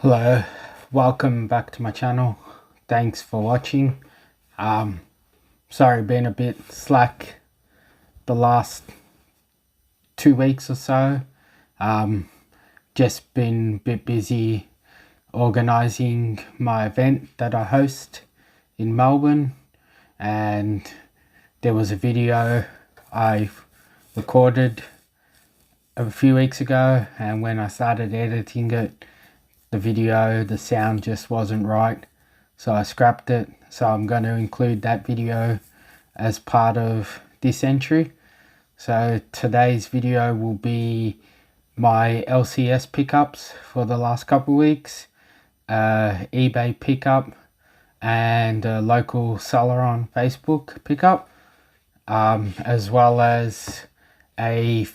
Hello, welcome back to my channel. Thanks for watching. Sorry been a bit slack the last 2 weeks or so. Just been a bit busy organizing my event that I host in Melbourne, and there was a video I recorded a few weeks ago, and when I started editing it, the sound just wasn't right, so I scrapped it. So I'm going to include that video as part of this entry. So today's video will be my LCS pickups for the last couple of weeks, eBay pickup, and a local seller on Facebook pickup, as well as a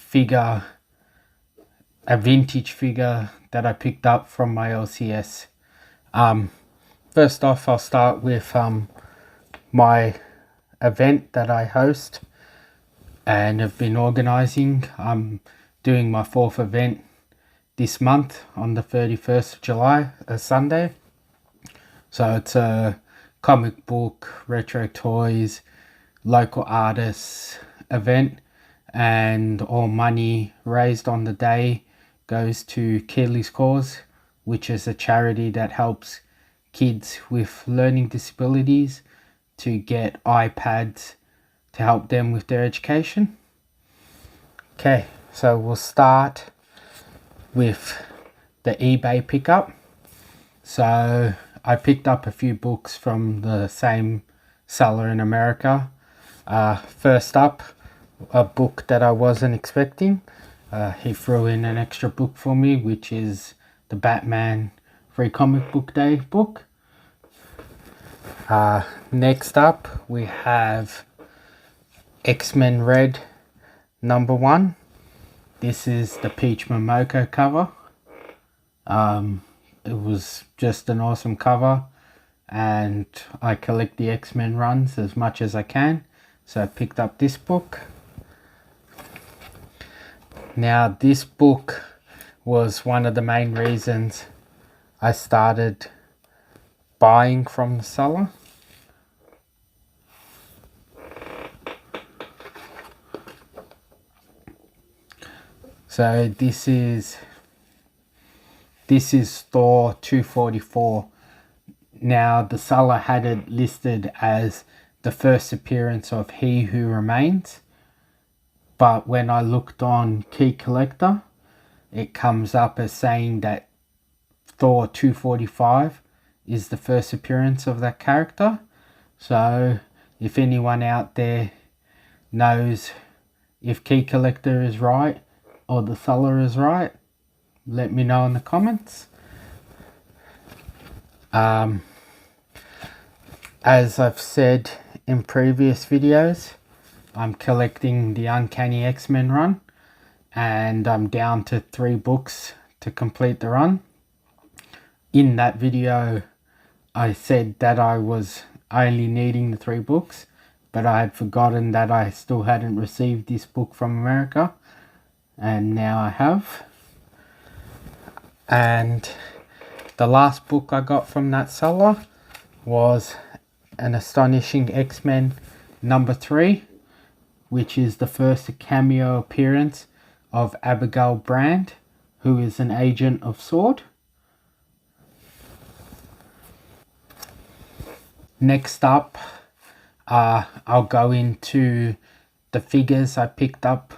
vintage figure that I picked up from my LCS. First off, I'll start with my event that I host and have been organizing. I'm doing my 4th event this month on the 31st of July, a Sunday. So it's a comic book, retro toys, local artists event, and all money raised on the day goes to Keely's Cause, which is a charity that helps kids with learning disabilities to get iPads to help them with their education. Okay, so we'll start with the eBay pickup. So I picked up a few books from the same seller in America. First up, a book that I wasn't expecting. He threw in an extra book for me, which is the Batman Free Comic Book Day book. Next up, we have X-Men Red #1. This is the Peach Momoko cover. It was just an awesome cover, and I collect the X-Men runs as much as I can, so I picked up this book. Now, this book was one of the main reasons I started buying from the seller. So this is Thor 244. Now, the seller had it listed as the first appearance of He Who Remains, but when I looked on Key Collector, it comes up as saying that Thor 245 is the first appearance of that character. So if anyone out there knows if Key Collector is right or the seller is right, let me know in the comments. As I've said in previous videos, I'm collecting the Uncanny X-Men run, and I'm down to 3 books to complete the run. In that video, I said that I was only needing the 3 books, but I had forgotten that I still hadn't received this book from America, and now I have. And the last book I got from that seller was an Astonishing X-Men #3, which is the first cameo appearance of Abigail Brand, who is an agent of S.W.O.R.D. Next up, I'll go into the figures I picked up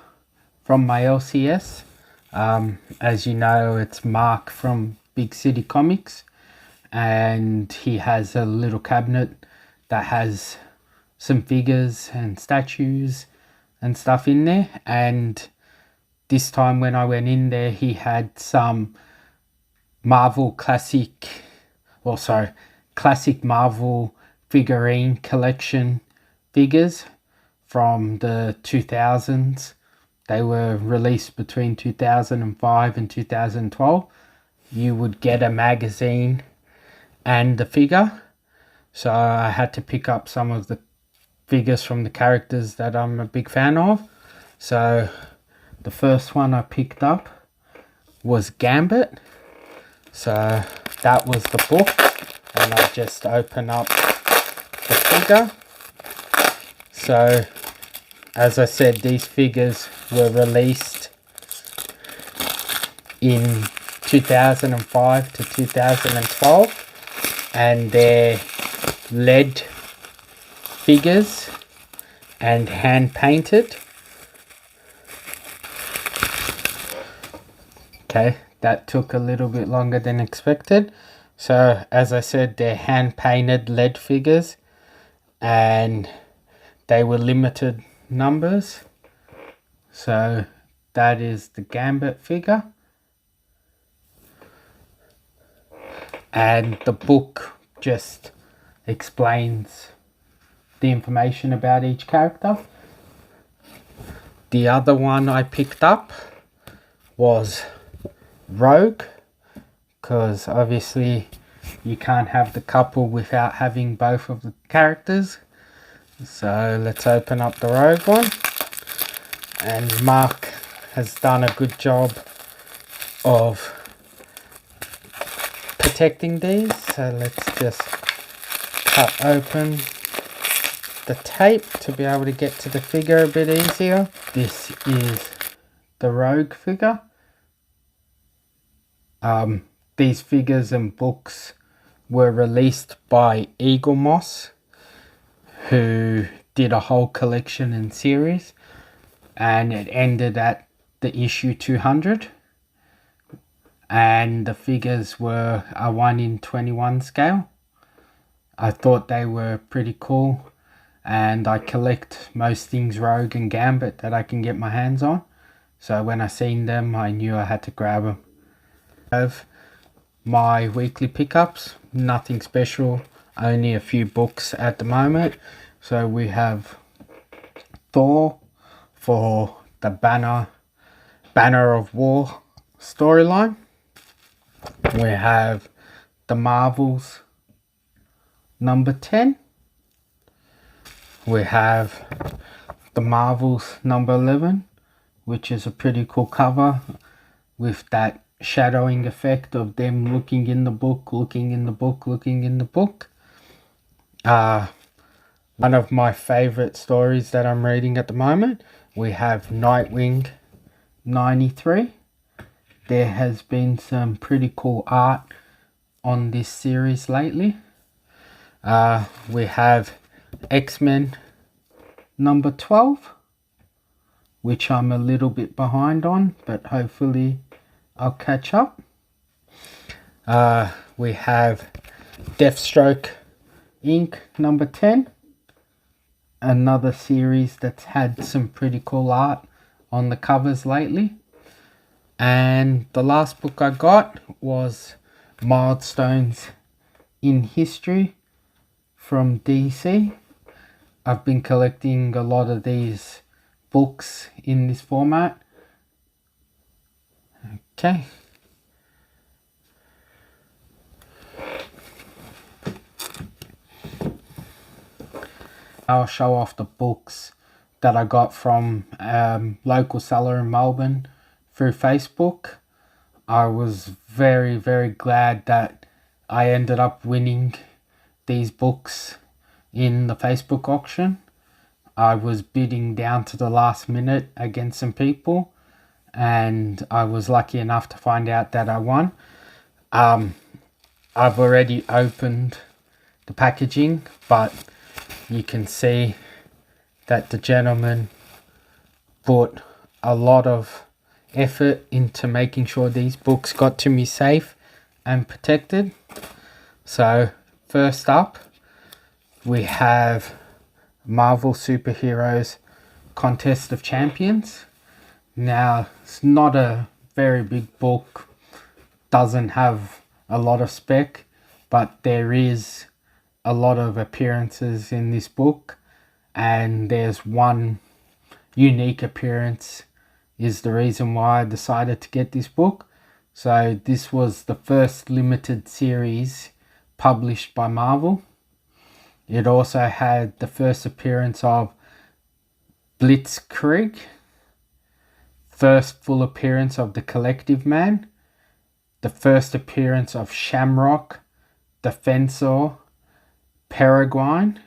from my LCS. As you know, it's Mark from Big City Comics, and he has a little cabinet that has some figures and statues and stuff in there. And this time when I went in there, he had some classic Marvel figurine collection figures from the 2000s. They were released between 2005 and 2012. You would get a magazine and the figure. So I had to pick up some of the figures from the characters that I'm a big fan of. So the first one I picked up was Gambit. So that was the book, and I just open up the figure. So as I said, these figures were released in 2005 to 2012, and they're lead figures and hand painted. Okay, that took a little bit longer than expected. So as I said, they're hand painted lead figures, and they were limited numbers. So that is the Gambit figure, and the book just explains the information about each character. The other one I picked up was Rogue, because obviously you can't have the couple without having both of the characters. So let's open up the Rogue one, and Mark has done a good job of protecting these. So let's just cut open the tape to be able to get to the figure a bit easier. This is the Rogue figure. These figures and books were released by Eaglemoss, who did a whole collection and series, and it ended at the issue 200, and the figures were a 1:21 scale. I thought they were pretty cool, and I collect most things Rogue and Gambit that I can get my hands on, so when I seen them I knew I had to grab them. I have my weekly pickups, nothing special, only a few books at the moment. So we have Thor for the Banner of War storyline. We have the Marvels number 10. We have the Marvels number 11, which is a pretty cool cover with that shadowing effect of them looking in the book, looking in the book, looking in the book. One of my favorite stories that I'm reading at the moment, we have Nightwing 93. There has been some pretty cool art on this series lately. We have X-Men number 12, which I'm a little bit behind on, but hopefully I'll catch up. We have Deathstroke Inc. number 10, another series that's had some pretty cool art on the covers lately. And the last book I got was Milestones in History from DC. I've been collecting a lot of these books in this format. Okay. I'll show off the books that I got from local seller in Melbourne through Facebook. I was very, very glad that I ended up winning these books in the Facebook auction. I was bidding down to the last minute against some people, and I was lucky enough to find out that I won. I've already opened the packaging, but you can see that the gentleman put a lot of effort into making sure these books got to me safe and protected. So first up, we have Marvel Superheroes Contest of Champions. Now, it's not a very big book, doesn't have a lot of spec, but there is a lot of appearances in this book, and there's one unique appearance is the reason why I decided to get this book. So this was the first limited series published by Marvel. It also had the first appearance of Blitzkrieg, first full appearance of the Collective Man, the first appearance of Shamrock, Defensor, Peregrine.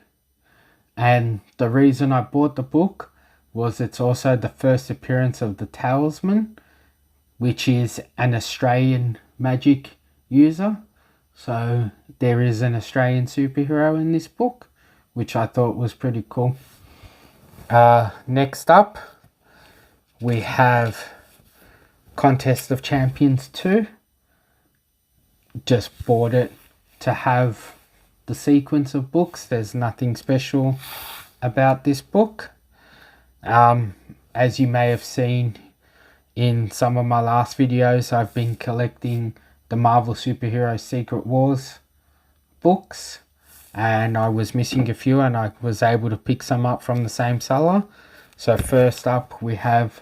And the reason I bought the book was it's also the first appearance of the Talisman, which is an Australian magic user. So there is an Australian superhero in this book, which I thought was pretty cool. Next up, we have Contest of Champions 2. Just bought it to have the sequence of books. There's nothing special about this book. As you may have seen in some of my last videos, I've been collecting the Marvel Superhero Secret Wars books, and I was missing a few, and I was able to pick some up from the same seller. So first up, we have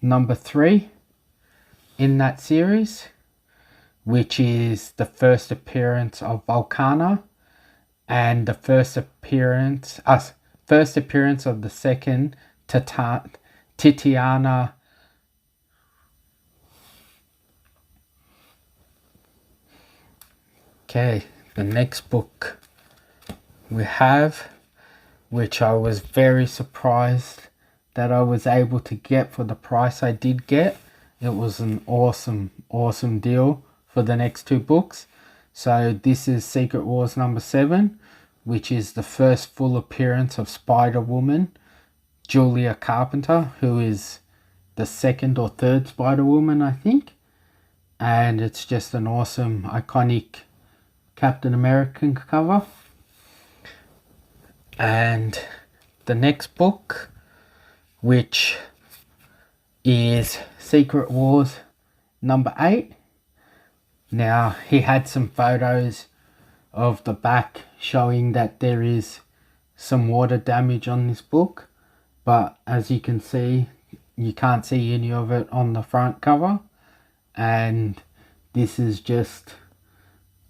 number 3 in that series, which is the first appearance of Volcana and the first appearance of the second Titiana. Okay, the next book we have, which I was very surprised that I was able to get for the price I did get. It was an awesome deal for the next 2 books. So this is Secret Wars number 7, which is the first full appearance of Spider-Woman, Julia Carpenter, who is the second or third Spider-Woman, I think. And it's just an awesome, iconic Captain American cover. And the next book, which is Secret Wars number 8. Now, he had some photos of the back showing that there is some water damage on this book, but as you can see, you can't see any of it on the front cover. And this is just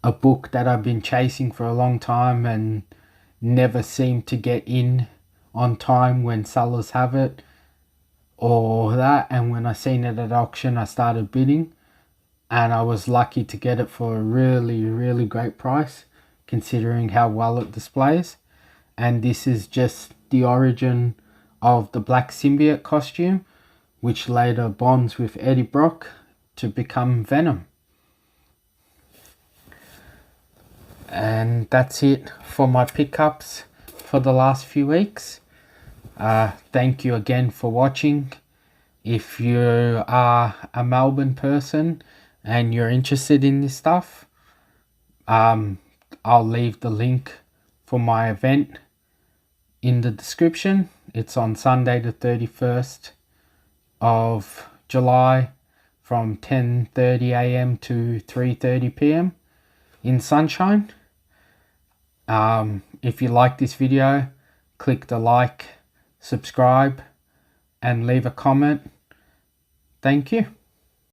a book that I've been chasing for a long time and never seemed to get in on time when sellers have it or that. And when I seen it at auction, I started bidding, and I was lucky to get it for a really great price considering how well it displays. And this is just the origin of the Black Symbiote costume, which later bonds with Eddie Brock to become Venom. And that's it for my pickups for the last few weeks. Thank you again for watching. If you are a Melbourne person and you're interested in this stuff, I'll leave the link for my event in the description. It's on Sunday the 31st of July from 10:30 a.m. to 3:30 p.m. in Sunshine. If you like this video, click the like, subscribe, and leave a comment. Thank you.